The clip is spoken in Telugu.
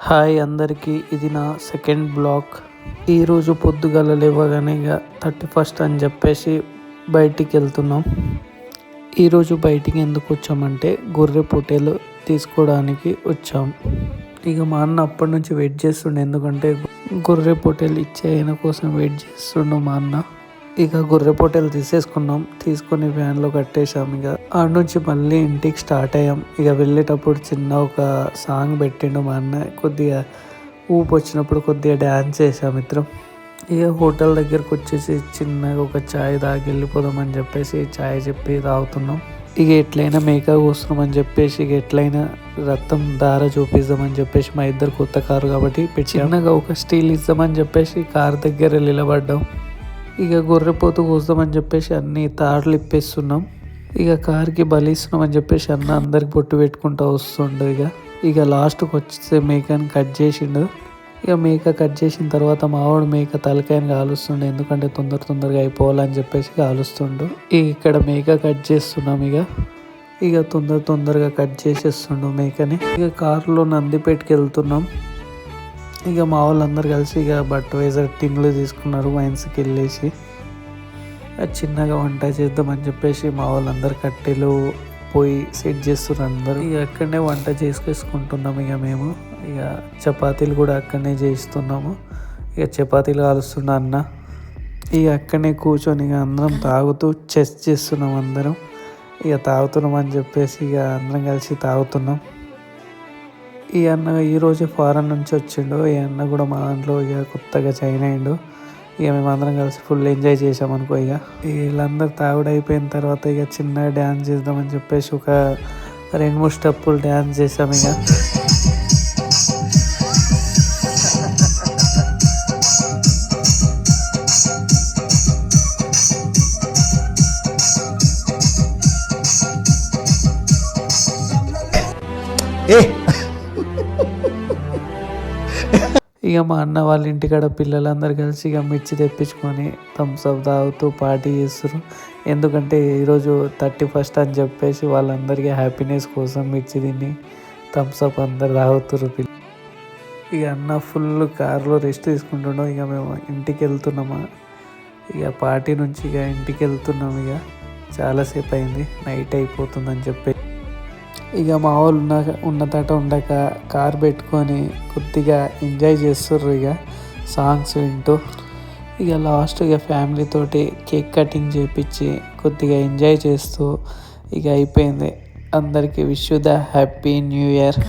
హాయ్ అందరికీ, ఇది నా సెకండ్ బ్లాగ్. ఈరోజు పొద్దుగల లేవగానే ఇక 31st అని చెప్పేసి బయటికి వెళ్తున్నాం. ఈరోజు బయటికి ఎందుకు వచ్చామంటే గొర్రె పొట్టేలు తీసుకోవడానికి వచ్చాం. ఇక మా అన్న అప్పటి నుంచి వెయిట్ చేస్తుండే, ఎందుకంటే గొర్రె పొట్టేలు ఇచ్చే ఆయన కోసం వెయిట్ చేస్తుండు మా అన్న. ఇక గొర్రె పొట్టేలు తీసుకొని వ్యాన్లో కట్టేసాం. ఇక ఆడ నుంచి మళ్ళీ ఇంటికి స్టార్ట్ అయ్యాం. ఇక వెళ్ళేటప్పుడు చిన్న ఒక సాంగ్ పెట్టిండు మా అన్న. కొద్దిగా ఊపు వచ్చినప్పుడు కొద్దిగా డ్యాన్స్ చేసాం ఇద్దరం. ఇక హోటల్ దగ్గరకు వచ్చేసి చిన్నగా ఒక చాయ్ తాగి వెళ్ళిపోదామని చెప్పేసి చాయ్ చెప్పి తాగుతున్నాం. ఇక ఎట్లయినా మేక కోస్తున్నామని చెప్పేసి ఇక ఎట్లయినా రక్తం దార చూపిద్దామని చెప్పేసి మా ఇద్దరు కొత్త కారు కాబట్టి చిన్నగా ఒక స్టీల్ ఇద్దామని చెప్పేసి కారు దగ్గర నిలబడ్డాం. ఇక గొర్రెపోతు కోస్తామని చెప్పేసి అన్ని తాడులు ఇప్పేస్తున్నాం. ఇక కార్కి బలిస్తున్నాం అని చెప్పేసి అన్న అందరికి బొట్టు పెట్టుకుంటూ వస్తుండు. ఇక లాస్ట్కి వచ్చే మేకని కట్ చేసిండు. ఇక మేక కట్ చేసిన తర్వాత మావాడు మేక తలకాయని కాలుస్తుండు, ఎందుకంటే తొందరగా అయిపోవాలని చెప్పేసి కాలుస్తుండు. ఇక్కడ మేక కట్ చేస్తున్నాం. ఇక తొందరగా కట్ చేసేస్తుండు మేకని. ఇక కారులో నందిపేటకి వెళ్తున్నాం. ఇక మా వాళ్ళందరూ కలిసి ఇక బట్టవేజర్ టిన్లు తీసుకున్నారు. వైన్స్కి వెళ్ళేసి చిన్నగా వంట చేద్దామని చెప్పేసి మా వాళ్ళందరూ కట్టెలు పోయి సెట్ చేస్తున్నారు అందరూ. ఇక అక్కడనే వంట చేసుకుంటున్నాము. మేము ఇక చపాతీలు కూడా అక్కడనే చేస్తున్నాము. ఇక చపాతీలు కాలుస్తున్నా అన్న. ఇక అక్కడనే కూర్చొని ఇక అందరం తాగుతూ చెస్ చేస్తున్నాం అందరం. ఇక తాగుతున్నాం అని చెప్పేసి ఇక అందరం కలిసి తాగుతున్నాం. ఈ అన్న ఈరోజు ఫారెన్ నుంచి వచ్చిండు. ఈ అన్న కూడా మా దాంట్లో ఇక కొత్తగా జాయిన్ అయ్యిండు. ఇక మేమందరం కలిసి ఫుల్ ఎంజాయ్ చేసామనుకో. ఇక వీళ్ళందరూ తాగుడు అయిపోయిన తర్వాత ఇక చిన్నగా డ్యాన్స్ చేద్దామని చెప్పేసి ఒక 2-3 స్టెప్పులు డ్యాన్స్ చేసాం. ఇక మా అన్న వాళ్ళ ఇంటికాడ పిల్లలందరూ కలిసి ఇక మిర్చి తెప్పించుకొని థమ్స్ అప్ తాగుతూ పార్టీ చేస్తారు. ఎందుకంటే ఈరోజు 31st అని చెప్పేసి వాళ్ళందరికీ హ్యాపీనెస్ కోసం మిర్చి తిని థమ్స్ అప్ అందరు తాగుతారు. ఇక అన్న ఫుల్ కార్లో రెస్ట్ తీసుకుంటున్నాం. ఇక మేము ఇంటికి వెళ్తున్నామా. ఇక పార్టీ నుంచి ఇక ఇంటికి వెళ్తున్నాం. ఇక చాలాసేపు అయింది, నైట్ అయిపోతుందని చెప్పి ఇక మా వాళ్ళు ఉన్నదట ఉండక కార్ పెట్టుకొని కొద్దిగా ఎంజాయ్ చేస్తుర్రు. ఇక సాంగ్స్ వింటూ ఇక లాస్ట్ ఇక ఫ్యామిలీ తోటి కేక్ కటింగ్ చేపించి కొద్దిగా ఎంజాయ్ చేస్తూ ఇక అయిపోయింది. అందరికీ wish you the happy new year.